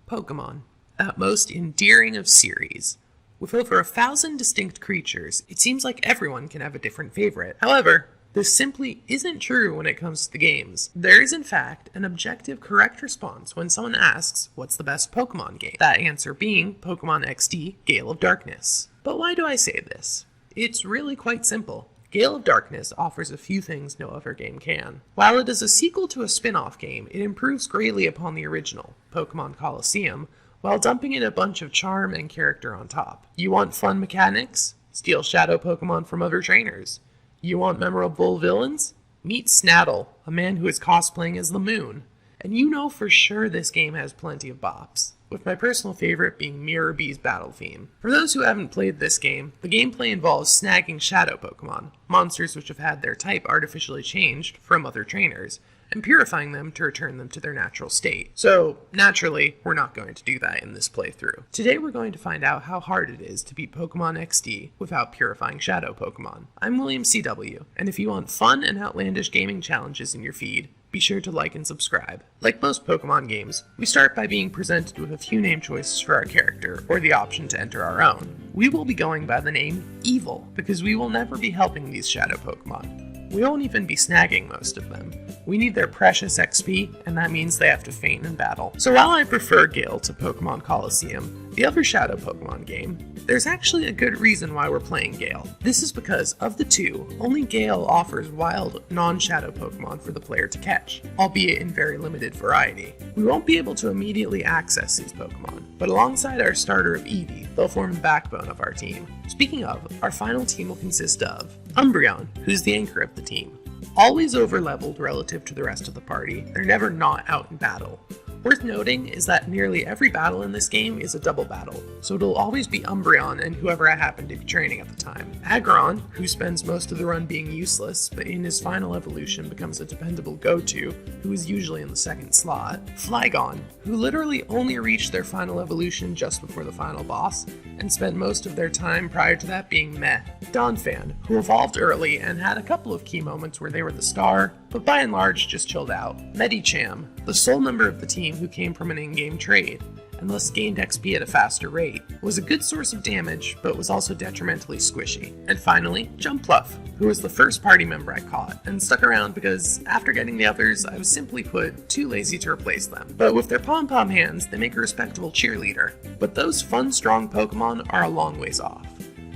Pokemon, that most endearing of series. With over 1,000 distinct creatures, it seems like everyone can have a different favorite. However, this simply isn't true when it comes to the games. There is in fact an objective correct response when someone asks, what's the best Pokemon game? That answer being Pokemon XD Gale of Darkness. But why do I say this? It's really quite simple. Gale of Darkness offers a few things no other game can. While it is a sequel to a spin-off game, it improves greatly upon the original, Pokemon Colosseum, while dumping in a bunch of charm and character on top. You want fun mechanics? Steal Shadow Pokemon from other trainers. You want memorable villains? Meet Snaddle, a man who is cosplaying as the Moon. And you know for sure this game has plenty of bops, with my personal favorite being Mirror B's battle theme. For those who haven't played this game, the gameplay involves snagging Shadow Pokemon, monsters which have had their type artificially changed from other trainers, and purifying them to return them to their natural state. So, naturally, we're not going to do that in this playthrough. Today we're going to find out how hard it is to beat Pokemon XD without purifying Shadow Pokemon. I'm William CW, and if you want fun and outlandish gaming challenges in your feed, be sure to like and subscribe. Like most Pokemon games, we start by being presented with a few name choices for our character, or the option to enter our own. We will be going by the name Evil, because we will never be helping these Shadow Pokemon. We won't even be snagging most of them. We need their precious XP, and that means they have to faint in battle. So while I prefer Gale to Pokemon Colosseum, the other Shadow Pokemon game, there's actually a good reason why we're playing Gale. This is because, of the two, only Gale offers wild, non-Shadow Pokemon for the player to catch, albeit in very limited variety. We won't be able to immediately access these Pokemon, but alongside our starter of Eevee, they'll form the backbone of our team. Speaking of, our final team will consist of Umbreon, who's the anchor of the team. Always over-leveled relative to the rest of the party, they're never not out in battle. Worth noting is that nearly every battle in this game is a double battle, so it'll always be Umbreon and whoever I happen to be training at the time. Aggron, who spends most of the run being useless, but in his final evolution becomes a dependable go-to, who is usually in the second slot. Flygon, who literally only reached their final evolution just before the final boss, and spent most of their time prior to that being meh. Donphan, who evolved early and had a couple of key moments where they were the star, but by and large just chilled out. Medicham, the sole member of the team who came from an in-game trade, and thus gained XP at a faster rate, was a good source of damage, but was also detrimentally squishy. And finally, Jumpluff, who was the first party member I caught, and stuck around because after getting the others, I was simply put too lazy to replace them. But with their pom-pom hands, they make a respectable cheerleader. But those fun, strong Pokemon are a long ways off.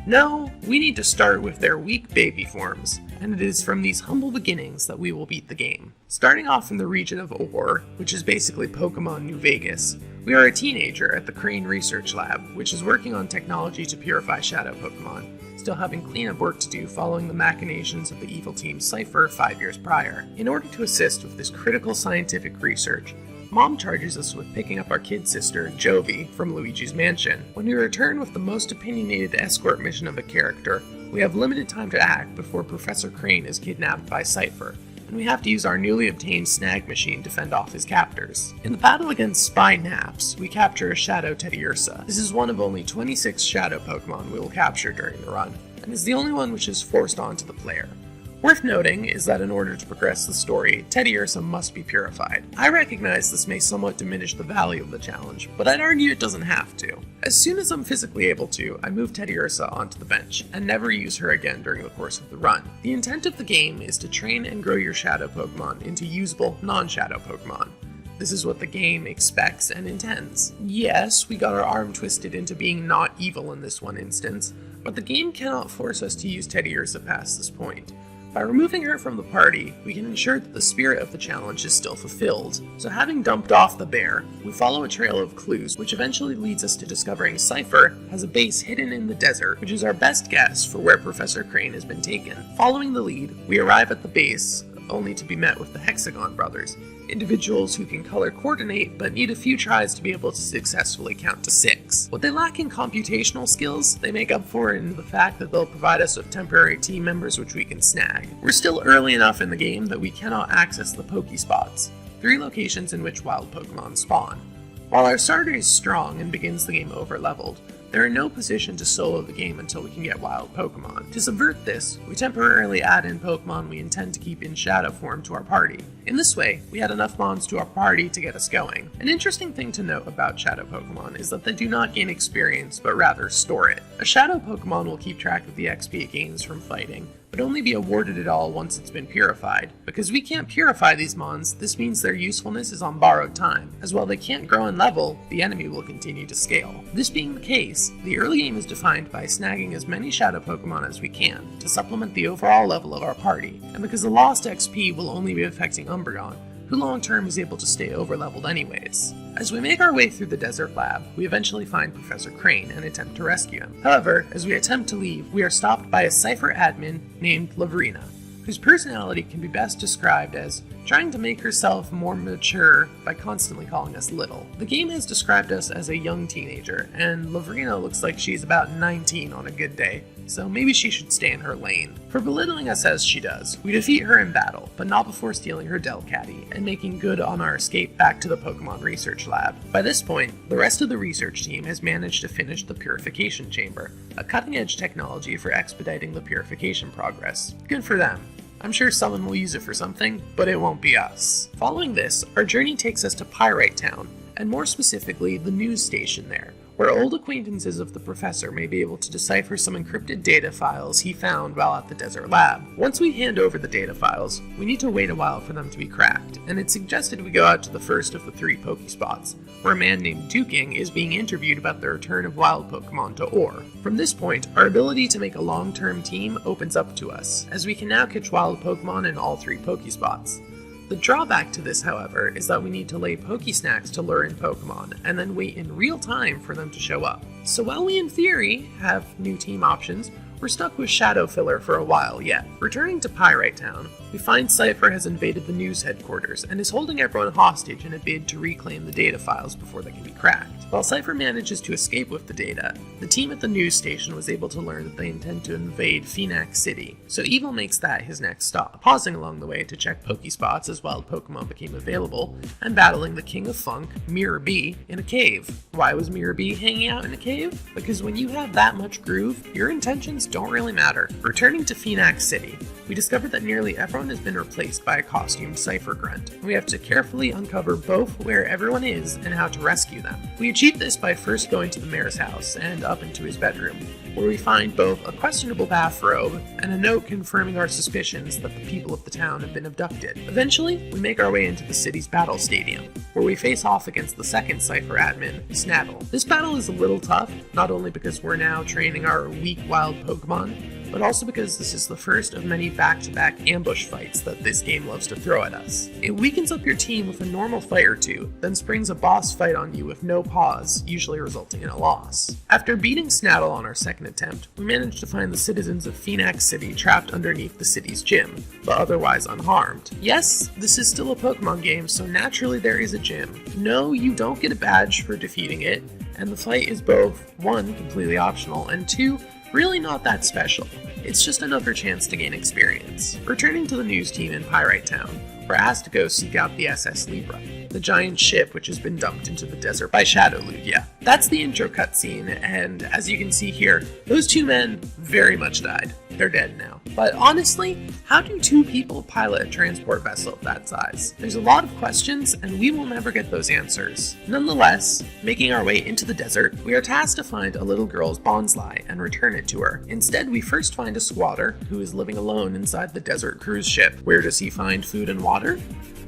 No, we need to start with their weak baby forms, and it is from these humble beginnings that we will beat the game. Starting off in the region of Ore, which is basically Pokemon New Vegas, we are a teenager at the Crane Research Lab, which is working on technology to purify Shadow Pokemon, still having cleanup work to do following the machinations of the evil team Cypher 5 years prior. In order to assist with this critical scientific research, Mom charges us with picking up our kid sister, Jovi, from Luigi's mansion. When we return with the most opinionated escort mission of a character, we have limited time to act before Professor Crane is kidnapped by Cypher, and we have to use our newly obtained snag machine to fend off his captors. In the battle against Spy Naps, we capture a Shadow Teddiursa. This is one of only 26 Shadow Pokemon we will capture during the run, and is the only one which is forced onto the player. Worth noting is that in order to progress the story, Teddiursa must be purified. I recognize this may somewhat diminish the value of the challenge, but I'd argue it doesn't have to. As soon as I'm physically able to, I move Teddiursa onto the bench, and never use her again during the course of the run. The intent of the game is to train and grow your Shadow Pokemon into usable, non-Shadow Pokemon. This is what the game expects and intends. Yes, we got our arm twisted into being not evil in this one instance, but the game cannot force us to use Teddiursa past this point. By removing her from the party, we can ensure that the spirit of the challenge is still fulfilled. So having dumped off the bear, we follow a trail of clues which eventually leads us to discovering Cypher has a base hidden in the desert, which is our best guess for where Professor Crane has been taken. Following the lead, we arrive at the base, only to be met with the Hexagon brothers, individuals who can color coordinate but need a few tries to be able to successfully count to 6. What they lack in computational skills, they make up for in the fact that they'll provide us with temporary team members which we can snag. We're still early enough in the game that we cannot access the Pokespots, 3 locations in which wild Pokemon spawn. While our starter is strong and begins the game over-leveled, they're in no position to solo the game until we can get wild Pokemon. To subvert this, we temporarily add in Pokemon we intend to keep in shadow form to our party. In this way, we add enough mons to our party to get us going. An interesting thing to note about shadow Pokemon is that they do not gain experience, but rather store it. A shadow Pokemon will keep track of the XP it gains from fighting, but only be awarded it all once it's been purified. Because we can't purify these mons, this means their usefulness is on borrowed time, as while they can't grow in level, the enemy will continue to scale. This being the case, the early game is defined by snagging as many shadow Pokemon as we can, to supplement the overall level of our party, and because the lost XP will only be affecting Umbreon, who long term is able to stay overleveled anyways. As we make our way through the desert lab, we eventually find Professor Crane and attempt to rescue him. However, as we attempt to leave, we are stopped by a Cypher admin named Lavrina, whose personality can be best described as trying to make herself more mature by constantly calling us little. The game has described us as a young teenager, and Lavrina looks like she's about 19 on a good day, so maybe she should stay in her lane. For belittling us as she does, we defeat her in battle, but not before stealing her Delcatty and making good on our escape back to the Pokemon Research Lab. By this point, the rest of the research team has managed to finish the Purification Chamber, a cutting-edge technology for expediting the purification progress. Good for them. I'm sure someone will use it for something, but it won't be us. Following this, our journey takes us to Pyrite Town, and more specifically, the news station there, where old acquaintances of the professor may be able to decipher some encrypted data files he found while at the desert lab. Once we hand over the data files, we need to wait a while for them to be cracked, and it's suggested we go out to the first of the 3 Pokespots, where a man named Duking is being interviewed about the return of wild Pokemon to Ore. From this point, our ability to make a long-term team opens up to us, as we can now catch wild Pokemon in all 3 Pokespots. The drawback to this, however, is that we need to lay Pokesnacks to lure in Pokemon, and then wait in real time for them to show up. So while we in theory have new team options, we're stuck with Shadow Filler for a while yet. Returning to Pyrite Town, we find Cypher has invaded the news headquarters and is holding everyone hostage in a bid to reclaim the data files before they can be cracked. While Cypher manages to escape with the data, the team at the news station was able to learn that they intend to invade Phoenix City, so Evil makes that his next stop, pausing along the way to check Pokespots as wild Pokemon became available, and battling the King of Funk, Mirror B, in a cave. Why was Mirror B hanging out in a cave? Because when you have that much groove, your intentions don't really matter. Returning to Phoenix City, we discover that nearly everyone has been replaced by a costumed Cypher Grunt. We have to carefully uncover both where everyone is and how to rescue them. We achieve this by first going to the mayor's house and up into his bedroom, where we find both a questionable bathrobe and a note confirming our suspicions that the people of the town have been abducted. Eventually, we make our way into the city's battle stadium, where we face off against the second Cypher admin, Snaddle. This battle is a little tough, not only because we're now training our weak wild Pokemon, but also because this is the first of many back-to-back ambush fights that this game loves to throw at us. It weakens up your team with a normal fight or two, then springs a boss fight on you with no pause, usually resulting in a loss. After beating Snaddle on our second attempt, we managed to find the citizens of Phoenix City trapped underneath the city's gym, but otherwise unharmed. Yes, this is still a Pokemon game, so naturally there is a gym. No, you don't get a badge for defeating it, and the fight is both, 1, completely optional, and 2, really not that special. It's just another chance to gain experience. Returning to the news team in Pyrite Town, we're asked to go seek out the SS Libra, the giant ship which has been dumped into the desert by Shadow Lugia. That's the intro cutscene, and as you can see here, those 2 men very much died. They're dead now. But honestly, how do 2 people pilot a transport vessel of that size? There's a lot of questions, and we will never get those answers. Nonetheless, making our way into the desert, we are tasked to find a little girl's bonsai and return it to her. Instead, we first find a squatter who is living alone inside the desert cruise ship. Where does he find food and water?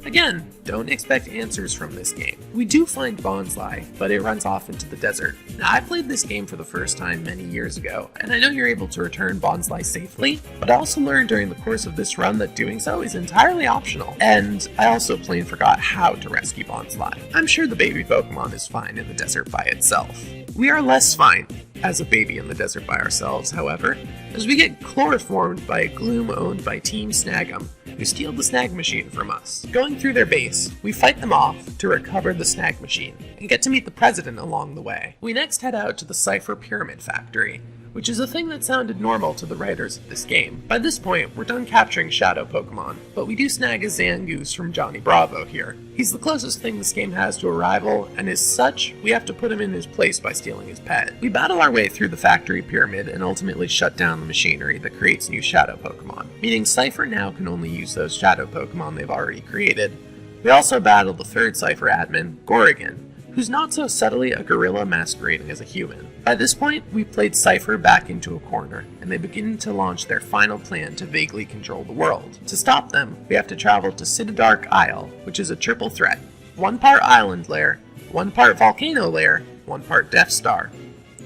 Again, don't expect answers from this game. We do find bonsai, but it runs off into the desert. Now, I played this game for the first time many years ago, and I know you're able to return bonsai safely, but I also learned during the course of this run that doing so is entirely optional, and I also plain forgot how to rescue bonsai. I'm sure the baby Pokemon is fine in the desert by itself. We are less fine as a baby in the desert by ourselves, however, as we get chloroformed by a gloom owned by Team Snag'em, who steal the snag machine from us. Going through their base, we fight them off to recover the snag machine, and get to meet the president along the way. We next head out to the Cypher Pyramid Factory, which is a thing that sounded normal to the writers of this game. By this point, we're done capturing shadow Pokemon, but we do snag a Zangoose from Johnny Bravo here. He's the closest thing this game has to a rival, and as such, we have to put him in his place by stealing his pet. We battle our way through the factory pyramid and ultimately shut down the machinery that creates new shadow Pokemon, meaning Cypher now can only use those shadow Pokemon they've already created. We also battle the third Cypher admin, Gorrigan, who's not so subtly a gorilla masquerading as a human. By this point, we've played Cypher back into a corner, and they begin to launch their final plan to vaguely control the world. To stop them, we have to travel to Citadark Isle, which is a triple threat. 1 part island lair, 1 part volcano lair, 1 part Death Star.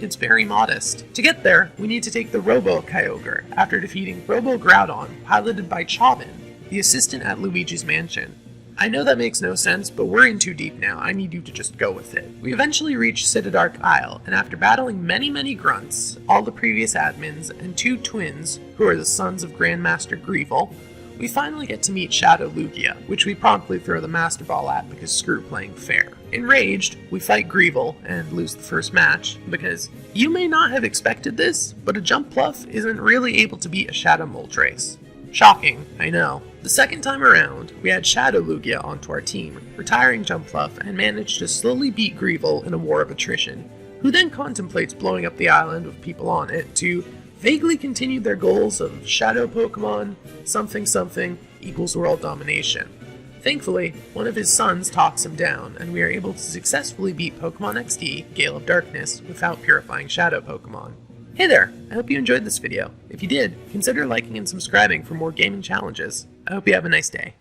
It's very modest. To get there, we need to take the Robo Kyogre, after defeating Robo Groudon, piloted by Chobin, the assistant at Luigi's mansion. I know that makes no sense, but we're in too deep now. I need you to just go with it. We eventually reach Citadark Isle, and after battling many grunts, all the previous admins, and 2 twins, who are the sons of Grandmaster Greevil, we finally get to meet Shadow Lugia, which we promptly throw the Master Ball at because screw playing fair. Enraged, we fight Greevil and lose the first match, because you may not have expected this, but a Jumpluff isn't really able to beat a Shadow Moltres. Shocking, I know. The second time around, we had Shadow Lugia onto our team, retiring Jumpluff, and managed to slowly beat Greevil in a war of attrition, who then contemplates blowing up the island with people on it to vaguely continue their goals of Shadow Pokemon, something equals world domination. Thankfully, one of his sons talks him down, and we are able to successfully beat Pokemon XD, Gale of Darkness, without purifying Shadow Pokemon. Hey there, I hope you enjoyed this video. If you did, consider liking and subscribing for more gaming challenges. I hope you have a nice day.